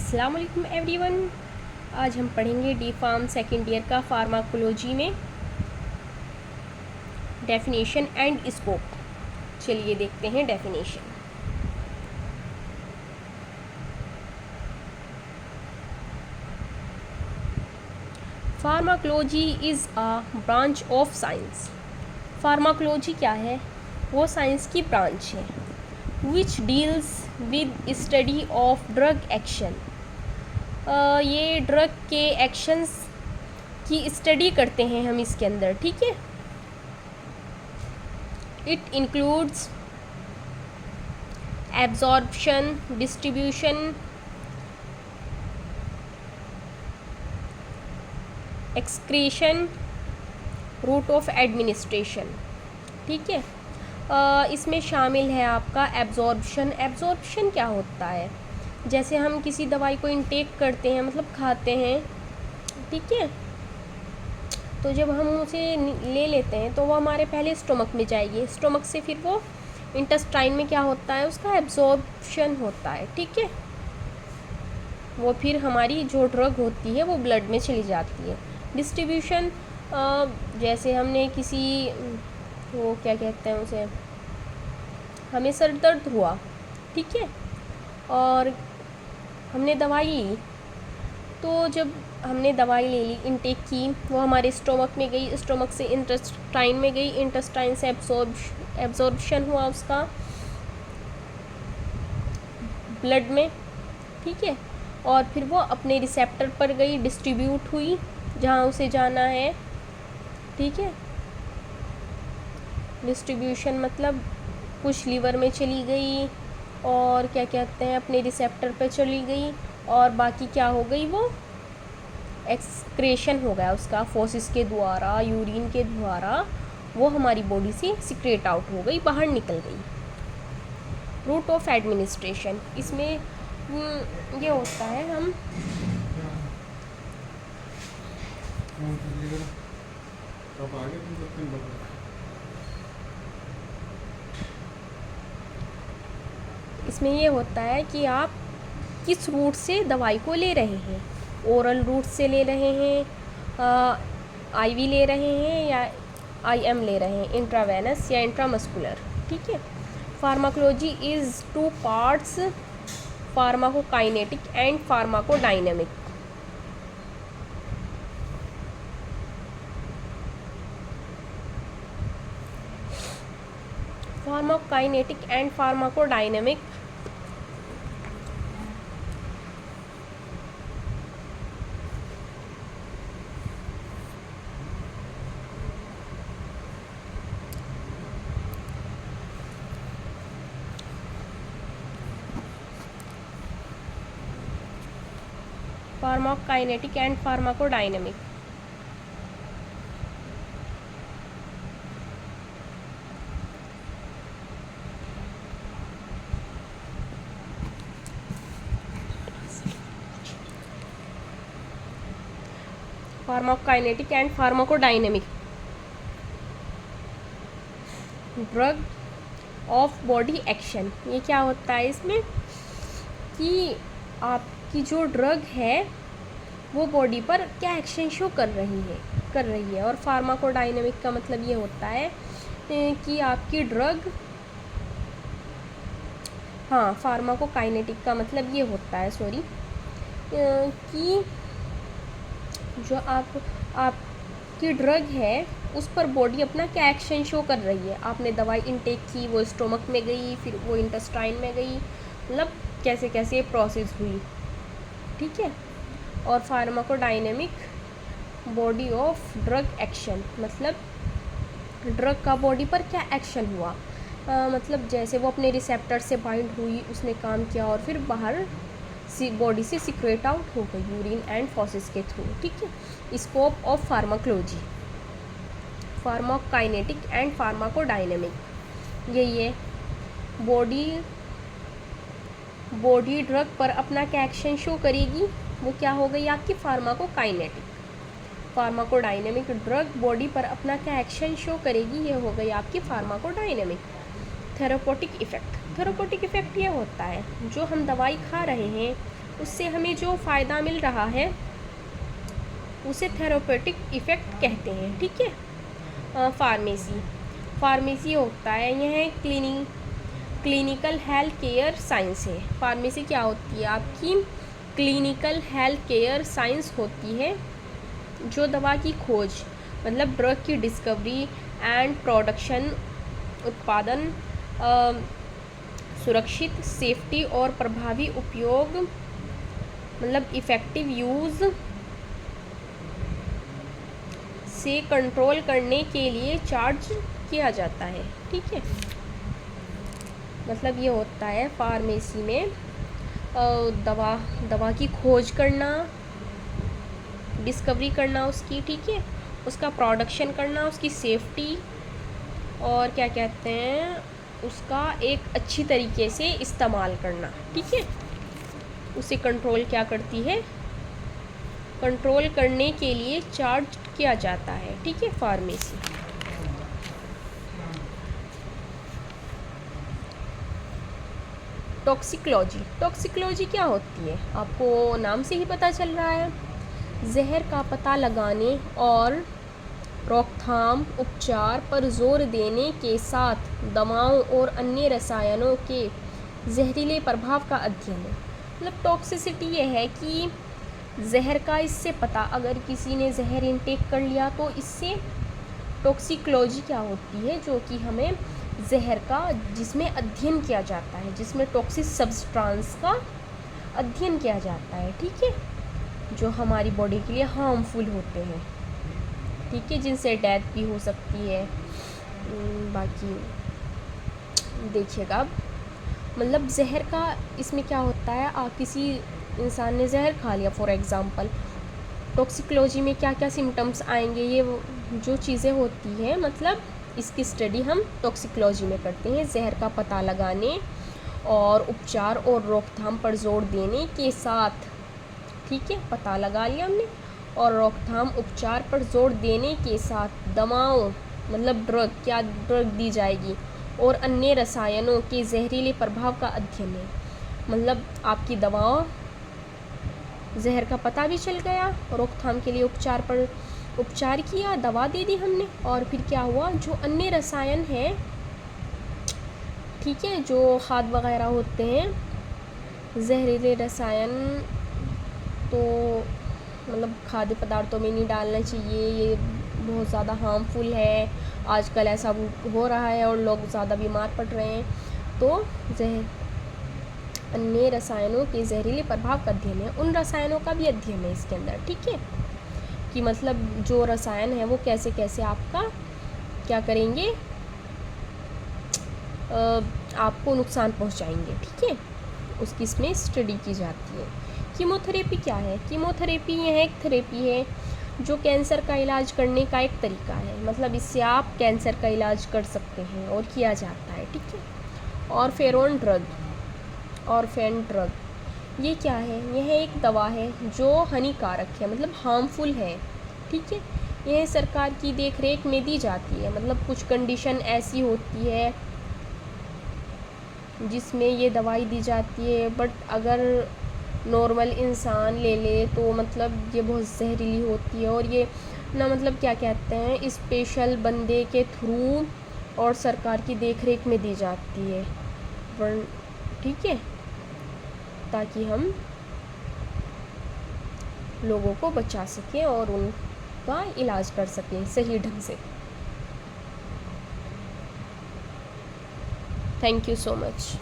अस्सलाम वालेकुम एवरीवन। आज हम पढ़ेंगे डी फार्म सेकेंड ईयर का फार्माकोलॉजी में डेफिनेशन एंड स्कोप। चलिए देखते हैं definition. Pharmacology is a branch of science. Pharmacology क्या है? वो साइंस की ब्रांच है which deals with study of drug action. ये ड्रग के एक्शंस की स्टडी करते हैं हम इसके अंदर, ठीक है। It includes absorption, distribution, excretion, route of administration, ठीक है। इसमें शामिल है आपका एब्जॉर्प्शन। एब्जॉर्प्शन क्या होता है? जैसे हम किसी दवाई को इंटेक करते हैं, मतलब खाते हैं, ठीक है। तो जब हम उसे ले लेते हैं तो वो हमारे पहले स्टोमक में जाएगी, स्टोमक से फिर वो इंटेस्टाइन में क्या होता है, उसका एब्जॉर्प्शन होता है, ठीक है। वो फिर हमारी जो ड्रग होती है वो ब्लड में चली जाती है। डिस्ट्रीब्यूशन, जैसे हमने किसी वो क्या कहते हैं उसे, हमें सर दर्द हुआ, ठीक है, और हमने दवाई ली। तो जब हमने दवाई ले ली, इनटेक की, वो हमारे स्टोमक में गई, स्टोमक से इंटेस्टाइन में गई, इंटेस्टाइन से एब्जॉर्प्शन हुआ उसका ब्लड में, ठीक है, और फिर वो अपने रिसेप्टर पर गई, डिस्ट्रीब्यूट हुई जहाँ उसे जाना है, ठीक है। डिस्ट्रीब्यूशन मतलब कुछ लीवर में चली गई और क्या कहते हैं अपने रिसेप्टर पे चली गई, और बाकी क्या हो गई, वो एक्सक्रेशन हो गया उसका फोसिस के द्वारा, यूरिन के द्वारा वो हमारी बॉडी से सिक्रेट आउट हो गई, बाहर निकल गई। रूट ऑफ एडमिनिस्ट्रेशन, इसमें ये होता है, हम इसमें ये होता है कि आप किस रूट से दवाई को ले रहे हैं। ओरल रूट से ले रहे हैं, आईवी ले रहे हैं, या आईएम ले रहे हैं, इंट्रावेनस या इंट्रामस्कुलर, ठीक है। Pharmacology is two parts, pharmacokinetic and pharmacodynamic. Pharmacokinetic and pharmacodynamic pharmacokinetic and pharmacodynamic. Pharmacokinetic and pharmacodynamic, drug of body action. ये क्या होता है इसमें कि आपकी जो ड्रग है वो बॉडी पर क्या एक्शन शो कर रही है। और फार्माकोडायनेमिक का मतलब ये होता है कि आपकी ड्रग, हाँ, फार्माकोकाइनेटिक का मतलब ये होता है, सॉरी, कि जो आपकी ड्रग है उस पर बॉडी अपना क्या एक्शन शो कर रही है। आपने दवाई इनटेक की, वो स्टोमक में गई, फिर वो इंटेस्टाइन में गई, मतलब कैसे कैसे प्रोसेस हुई, ठीक है। और pharmacodynamic, body of drug action, मतलब ड्रग का बॉडी पर क्या एक्शन हुआ, मतलब जैसे वो अपने रिसेप्टर से बाइंड हुई, उसने काम किया और फिर बाहर बॉडी से सिक्रेट आउट हो गई यूरिन एंड फोसिस के थ्रू, ठीक है। Scope of pharmacology, pharmacokinetic and pharmacodynamic, यही है। बॉडी ड्रग पर अपना क्या एक्शन शो करेगी, वो क्या हो गई आपकी फार्माकोकाइनेटिक। फार्माकोडायनेमिक, ड्रग बॉडी पर अपना क्या एक्शन शो करेगी, ये हो गई आपकी pharmacodynamic. Therapeutic effect, therapeutic effect ये होता है जो हम दवाई खा रहे हैं उससे हमें जो फ़ायदा मिल रहा है उसे थेरापेटिक इफ़ेक्ट कहते हैं, ठीक है। फार्मेसी होता है, यह क्लिनिकल हेल्थ केयर साइंस है। फार्मेसी क्या होती है? आपकी क्लिनिकल हेल्थ केयर साइंस होती है जो दवा की खोज मतलब ड्रग की डिस्कवरी एंड प्रोडक्शन, उत्पादन, सुरक्षित, सेफ्टी और प्रभावी उपयोग मतलब इफ़ेक्टिव यूज़ से कंट्रोल करने के लिए चार्ज किया जाता है, ठीक है। मतलब ये होता है फार्मेसी में दवा की खोज करना, डिस्कवरी करना उसकी, ठीक है, उसका प्रोडक्शन करना, उसकी सेफ्टी और क्या कहते हैं उसका एक अच्छी तरीके से इस्तेमाल करना, ठीक है। उसे कंट्रोल क्या करती है? कंट्रोल करने के लिए चार्ज किया जाता है, ठीक है, फार्मेसी। टॉक्सिकोलॉजी क्या होती है? आपको नाम से ही पता चल रहा है। जहर का पता लगाने और रोकथाम, उपचार पर जोर देने के साथ दवाओं और अन्य रसायनों के जहरीले प्रभाव का अध्ययन है। मतलब टॉक्सिसिटी ये है कि जहर का इससे पता, अगर किसी ने जहर इनटेक कर लिया तो इससे टॉक्सिकोलॉजी क्या होती है, जो कि हमें जहर का जिसमें अध्ययन किया जाता है, जिसमें टॉक्सिक सब्सटेंस का अध्ययन किया जाता है, ठीक है, जो हमारी बॉडी के लिए हार्मफुल होते हैं, ठीक है, जिनसे डेथ भी हो सकती है। बाकी देखिएगा, मतलब जहर का इसमें क्या होता है, किसी इंसान ने जहर खा लिया फॉर एग्ज़ाम्पल, टॉक्सिकोलॉजी में क्या क्या सिम्टम्स आएंगे, ये जो चीज़ें होती हैं, मतलब इसकी स्टडी हम टॉक्सिकोलॉजी में करते हैं। जहर का पता लगाने और उपचार और रोकथाम पर जोर देने के साथ, ठीक है, पता लगा लिया हमने, और रोकथाम उपचार पर जोर देने के साथ दवाओं मतलब ड्रग दी जाएगी और अन्य रसायनों के जहरीले प्रभाव का अध्ययन है। मतलब आपकी दवाओं जहर का पता भी चल गया, रोकथाम के लिए उपचार किया, दवा दे दी हमने, और फिर क्या हुआ, जो अन्य रसायन हैं, ठीक है, जो खाद वगैरह होते हैं, जहरीले रसायन, तो मतलब खाद्य पदार्थों में नहीं डालना चाहिए, ये बहुत ज़्यादा हार्मफुल है। आजकल ऐसा हो रहा है और लोग ज़्यादा बीमार पड़ रहे हैं। तो अन्य रसायनों के जहरीले प्रभाव का अध्ययन है, उन रसायनों का भी अध्ययन है इसके अंदर, ठीक है, कि मतलब जो रसायन है वो कैसे कैसे आपका क्या करेंगे, आपको नुकसान पहुंचाएंगे, ठीक है, उसकी इसमें स्टडी की जाती है। कीमोथेरेपी क्या है? कीमोथेरेपी यह एक थेरेपी है जो कैंसर का इलाज करने का एक तरीका है, मतलब इससे आप कैंसर का इलाज कर सकते हैं और किया जाता है, ठीक है। और ऑर्फेन ड्रग ये क्या है? यह एक दवा है जो हानिकारक है, मतलब हार्मफुल है, ठीक है। यह सरकार की देखरेख में दी जाती है, मतलब कुछ कंडीशन ऐसी होती है जिसमें ये दवाई दी जाती है, बट अगर नॉर्मल इंसान ले ले तो मतलब ये बहुत जहरीली होती है, और ये ना मतलब क्या कहते हैं स्पेशल बंदे के थ्रू और सरकार की देखरेख में दी जाती है, ठीक है, ताकि हम लोगों को बचा सकें और उनका इलाज कर सकें सही ढंग से। Thank you so much.